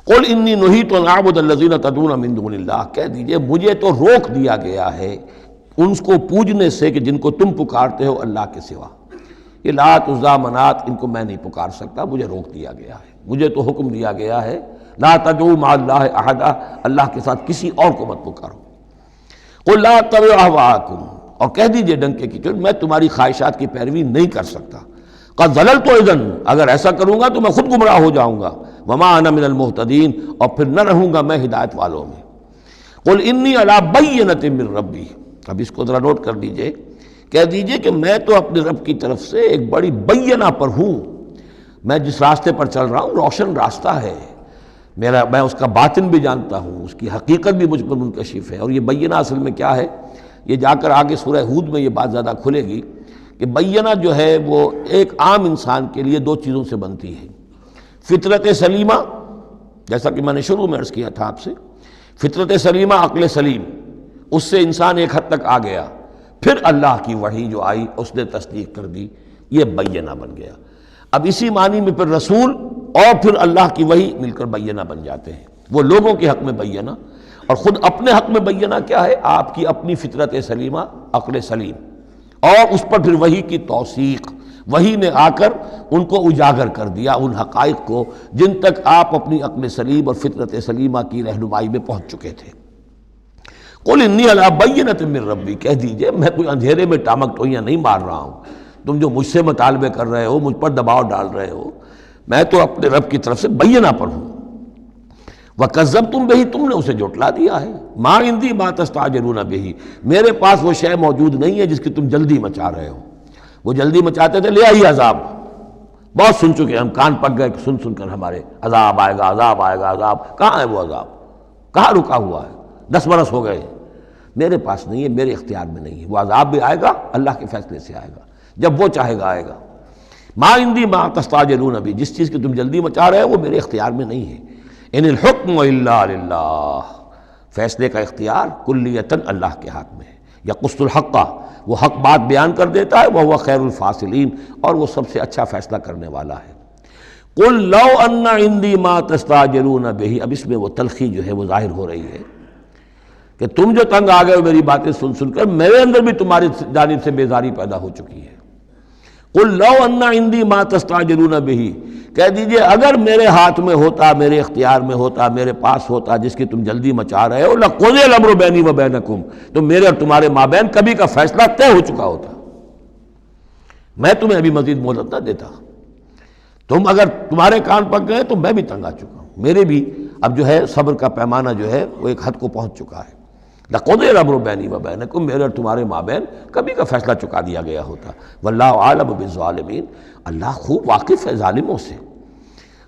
قل انی نہیت ان اعبد الذین تدعون من دون اللہ، کہہ دیجئے مجھے تو روک دیا گیا ہے ان کو پوجنے سے کہ جن کو تم پکارتے ہو اللہ کے سوا. یہ لات عزیٰ منات ان کو میں نہیں پکار سکتا، مجھے روک دیا گیا ہے. مجھے تو حکم دیا گیا ہے لا تدعوا مع اللہ احدا، اللہ کے ساتھ کسی اور کو مت پکارو. قل لا اتبع اہواءکم، اور کہہ دیجئے ڈنکے کی چوٹ میں تمہاری خواہشات کی پیروی نہیں کر سکتا. قد ضللت اذن، اگر ایسا کروں گا تو میں خود گمراہ ہو جاؤں گا. وما انا من المہتدین، اور پھر نہ رہوں گا میں ہدایت والوں میں. قل انی علی بینۃ من ربی، اب اس کو ذرا نوٹ کر لیجئے. کہہ دیجئے کہ میں تو اپنے رب کی طرف سے ایک بڑی بینہ پر ہوں. میں جس راستے پر چل رہا ہوں روشن راستہ ہے میں اس کا باطن بھی جانتا ہوں، اس کی حقیقت بھی مجھ پر منکشف ہے. اور یہ بینہ اصل میں کیا ہے، یہ جا کر آگے سورہ ہود میں یہ بات زیادہ کھلے گی کہ بینہ جو ہے وہ ایک عام انسان کے لیے دو چیزوں سے بنتی ہے. فطرت سلیمہ، جیسا کہ میں نے شروع میں عرض کیا تھا آپ سے، فطرت سلیمہ عقل سلیم، اس سے انسان ایک حد تک آ گیا. پھر اللہ کی وحی جو آئی اس نے تصدیق کر دی، یہ بینہ بن گیا. اب اسی معنی میں پھر رسول اور پھر اللہ کی وحی مل کر بینہ بن جاتے ہیں. وہ لوگوں کے حق میں بینہ، اور خود اپنے حق میں بینہ کیا ہے، آپ کی اپنی فطرت سلیمہ عقل سلیم، اور اس پر پھر وحی کی توثیق. وحی نے آ کر ان کو اجاگر کر دیا ان حقائق کو جن تک آپ اپنی عقل سلیم اور فطرت سلیمہ کی رہنمائی میں پہنچ چکے تھے. قل انی علی بینۃ من ربی، کہہ دیجئے میں کوئی اندھیرے میں ٹامک ٹوئیاں نہیں مار رہا ہوں. تم جو مجھ سے مطالبے کر رہے ہو، مجھ پر دباؤ ڈال رہے ہو، میں تو اپنے رب کی طرف سے بینہ پر ہوں. وَكَذَّبْتُمْ بِهِ، تم نے اسے جھٹلا دیا ہے. مَا عِندِي مَا تَسْتَعْجِلُونَ بِهِ، میرے پاس وہ شے موجود نہیں ہے جس کی تم جلدی مچا رہے ہو. وہ جلدی مچاتے تھے لے آئیے عذاب، بہت سن چکے ہم، کان پک گئے سن سن کر ہمارے، عذاب آئے گا عذاب آئے گا عذاب. کہاں ہے وہ عذاب، کہاں رکا ہوا ہے؟ 10 برس ہو گئے. میرے پاس نہیں ہے، میرے اختیار میں نہیں ہے. وہ عذاب بھی آئے گا اللہ کے فیصلے سے آئے گا، جب وہ چاہے گا آئے گا. ما عندی ما تستعجلون بھی، جس چیز کی تم جلدی مچا رہے ہو وہ میرے اختیار میں نہیں ہے. ان الحکم الا للہ، فیصلے کا اختیار کلیتاً اللہ کے ہاتھ میں ہے. یقص الحق، وہ حق بات بیان کر دیتا ہے. وہو خیر الفاصلین، اور وہ سب سے اچھا فیصلہ کرنے والا ہے. قل لو ان عندی ما تستعجلون به، اب اس میں وہ تلخی جو ہے وہ ظاہر ہو رہی ہے کہ تم جو تنگ آ گئے ہو میری باتیں سن سن کر، میرے اندر بھی تمہاری جانب سے بیزاری پیدا ہو چکی ہے. قل لو ان عندی ما تستعجلون به، کہہ دیجئے اگر میرے ہاتھ میں ہوتا، میرے اختیار میں ہوتا، میرے پاس ہوتا جس کی تم جلدی مچا رہے ہو، لقضی الامر بینی و بینکم، تو میرے اور تمہارے مابین کبھی کا فیصلہ طے ہو چکا ہوتا. میں تمہیں ابھی مزید مہلت نہ دیتا. تم اگر تمہارے کان پک گئے تو میں بھی تنگ آ چکا ہوں، میرے بھی اب جو ہے صبر کا پیمانہ جو ہے وہ ایک حد کو پہنچ چکا ہے. لقضی الامر بینی و بینکم، میرے اور تمہارے مابین کبھی کا فیصلہ چکا دیا گیا ہوتا. واللہ عالم بالظالمین، اللہ خوب واقف ہے ظالموں سے.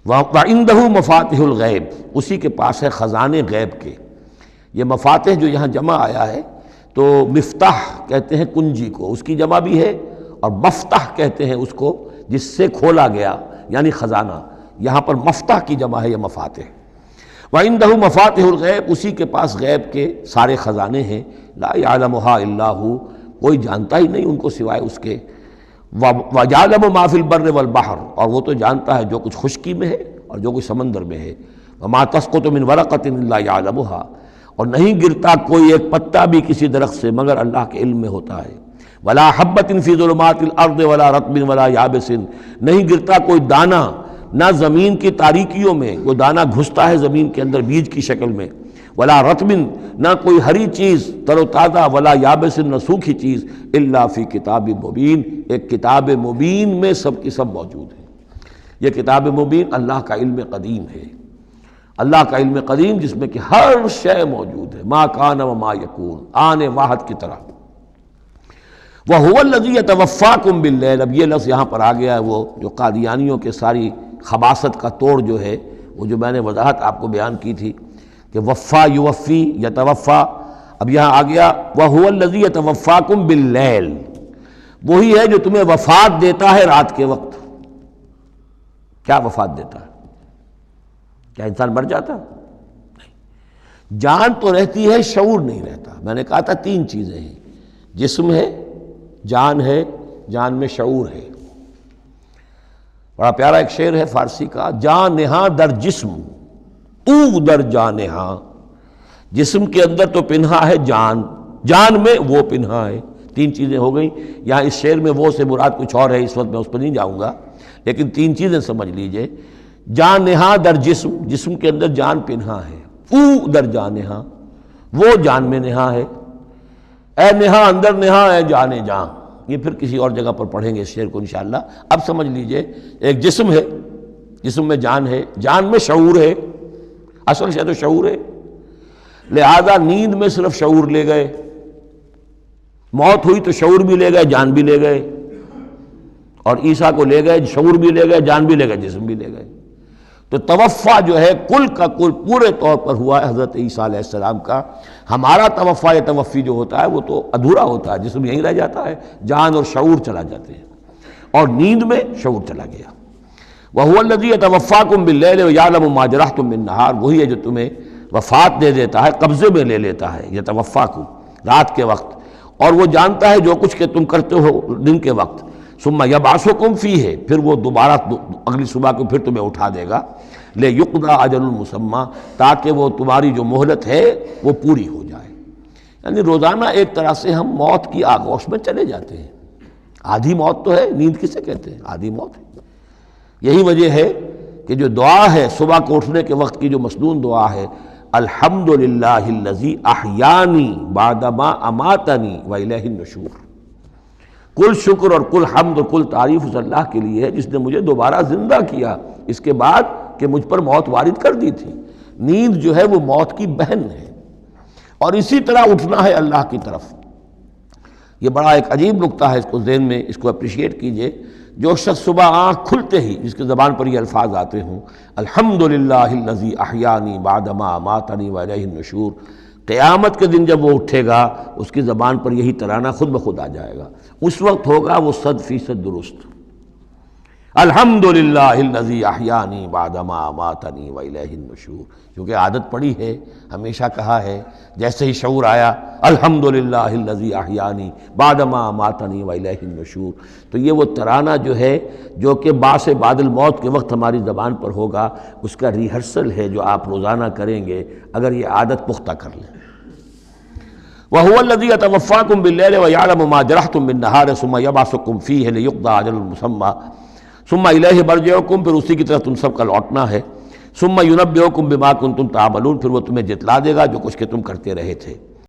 وعنده مفاتح الغیب، اسی کے پاس ہے خزانے غیب کے. یہ مفاتح جو یہاں جمع آیا ہے تو مفتاح کہتے ہیں کنجی کو، اس کی جمع بھی ہے، اور مفتاح کہتے ہیں اس کو جس سے کھولا گیا یعنی خزانہ. یہاں پر مفتاح کی جمع ہے یہ مفاتح. وعنده مفاتح الغیب، اسی کے پاس غیب کے سارے خزانے ہیں. لا یعلمها الا هو، کوئی جانتا ہی نہیں ان کو سوائے اس کے. وَيَعْلَمُ مَا فِي الْبَرِّ وَالْبَحْرِ، اور وہ تو جانتا ہے جو کچھ خشکی میں ہے اور جو کچھ سمندر میں ہے. وَمَا تَسْقُطُ مِنْ وَرَقَةٍ إِلَّا يَعْلَمُهَا، اور نہیں گرتا کوئی ایک پتا بھی کسی درخت سے مگر اللہ کے علم میں ہوتا ہے. وَلَا حَبَّةٍ فِي ظُلُمَاتِ الْأَرْضِ وَلَا رَطْبٍ وَلَا يَابِسٍ، نہیں گرتا کوئی دانہ نہ زمین کی تاریکیوں میں، وہ دانہ گھستا ہے زمین کے اندر بیج کی شکل میں. ولا رطبن، نہ کوئی ہری چیز تر و تازہ، ولا یابس، نہ سوکھی چیز، الا فی کتاب مبین، ایک کتاب مبین میں سب کی سب موجود ہے. یہ کتاب مبین اللہ کا علم قدیم ہے، اللہ کا علم قدیم جس میں کہ ہر شے موجود ہے. ما کان و ما یکون، آن واحد کی طرح. وَهُوَ الَّذِي يَتَوَفَّاكُم بِاللَّيْلِ، اب یہ لفظ یہاں پر آ گیا ہے، وہ جو قادیانیوں کے ساری خباثت کا توڑ جو ہے، وہ جو میں نے وضاحت آپ کو بیان کی تھی کہ وفا یوفی یتوفا، اب یہاں آ گیا وَهُوَ الَّذِي يَتَوَفَّاكُم بِاللَّيْلِ، وہی ہے جو تمہیں وفات دیتا ہے رات کے وقت. کیا وفات دیتا ہے؟ کیا انسان مر جاتا؟ نہیں، جان تو رہتی ہے، شعور نہیں رہتا. میں نے کہا تھا 3 چیزیں ہیں، جسم ہے، جان ہے، جان میں شعور ہے. بڑا پیارا ایک شعر ہے فارسی کا، جان نہاں در جسم او در جانہا، جسم کے اندر تو پنہا ہے جان، جان میں وہ پنہا ہے۔ تین چیزیں ہو گئیں یہاں اس شعر میں، وہ سے مراد کچھ اور ہے، اس وقت میں اس پر نہیں جاؤں گا، لیکن تین چیزیں سمجھ لیجئے۔ جانہا در جسم، جسم کے اندر جان پنہا ہے، او در جانہا، وہ جان میں نہا ہے، اے نہا اندر نہا اے جانے جان۔ یہ پھر کسی اور جگہ پر پڑھیں گے اس شعر کو انشاءاللہ۔ اب سمجھ لیجئے ایک جسم ہے، جسم میں جان ہے، جان میں شعور ہے، اصل شے تو شعور ہے، لہذا نیند میں صرف شعور لے گئے، موت ہوئی تو شعور بھی لے گئے، جان بھی لے گئے، اور عیسیٰ کو لے گئے، شعور بھی لے گئے، جان بھی لے گئے، جسم بھی لے گئے۔ تو توفع جو ہے کل کا کل پورے طور پر ہوا ہے حضرت عیسیٰ علیہ السلام کا۔ ہمارا توفع یا توفی جو ہوتا ہے وہ تو ادھورا ہوتا ہے، جسم یہیں رہ جاتا ہے، جان اور شعور چلا جاتے ہیں، اور نیند میں شعور چلا گیا۔ وَهُوَ الَّذِي يَتَوَفَّاكُم بِاللَّيْلِ وَيَعْلَمُ مَا جَرَحْتُم بِالنَّهَارِ، وہی ہے جو تمہیں وفات دے دیتا ہے، قبضے میں لے لیتا ہے، یتوفاکم رات کے وقت، اور وہ جانتا ہے جو کچھ کہ تم کرتے ہو دن کے وقت۔ ثم یبعثکم فیہ، پھر وہ دوبارہ اگلی صبح کو پھر تمہیں اٹھا دے گا، لیقضی اجل مسمی، تاکہ وہ تمہاری جو مہلت ہے وہ پوری ہو جائے۔ یعنی روزانہ ایک طرح سے ہم موت کی آغوش میں چلے جاتے ہیں۔ آدھی موت تو ہے، نیند کسے کہتے ہیں؟ آدھی موت ہے۔ یہی وجہ ہے کہ جو دعا ہے صبح کو اٹھنے کے وقت کی، جو مسنون دعا ہے، الحمدللہ الذی احیانی بعدما اماتنی والیہ النشور، کل شکر اور کل حمد اور کل تعریف اس اللہ کے لیے ہے جس نے مجھے دوبارہ زندہ کیا اس کے بعد کہ مجھ پر موت وارد کر دی تھی۔ نیند جو ہے وہ موت کی بہن ہے، اور اسی طرح اٹھنا ہے اللہ کی طرف۔ یہ بڑا ایک عجیب نکتہ ہے، اس کو ذہن میں اس کو اپریشیٹ کیجئے۔ جو شخص صبح آنکھ کھلتے ہی جس کے زبان پر یہ الفاظ آتے ہوں، الحمدللہ الذی احیانی بعدما اماتنی والیہ النشور، قیامت کے دن جب وہ اٹھے گا اس کی زبان پر یہی ترانہ خود بخود آ جائے گا، اس وقت ہوگا وہ 100% درست۔ الحمدللہ الذی احیانی بعدما اماتنی والیہ النشور، کیونکہ عادت پڑی ہے، ہمیشہ کہا ہے، جیسے ہی شعور آیا الحمدللہ الذی احیانی بعدما اماتنی والیہ النشور، تو یہ وہ ترانہ جو ہے جو کہ باعث بعد الموت کے وقت ہماری زبان پر ہوگا، اس کا ریہرسل ہے جو آپ روزانہ کریں گے اگر یہ عادت پختہ کر لیں۔ وَهُوَ الَّذِي يَتَوَفَّاكُم بِاللَّيْلِ وَيَعْلَمُ مَا جَرَحْتُم بِالنَّهَارِ ثُمَّ يَبْعَثُكُم فِيهِ لِيُقْضَىٰ أَجَلٌ مُّسَمًّى ثُمَّ إِلَيْهِ مَرْجِعُكُم، پھر اسی کی طرف تم سب کا لوٹنا ہے۔ ثُمَّ يُنَبِّئُكُم بِمَا كُنتُمْ تَعْمَلُونَ، پھر وہ تمہیں جتلا دے گا جو کچھ کہ تم کرتے رہے تھے۔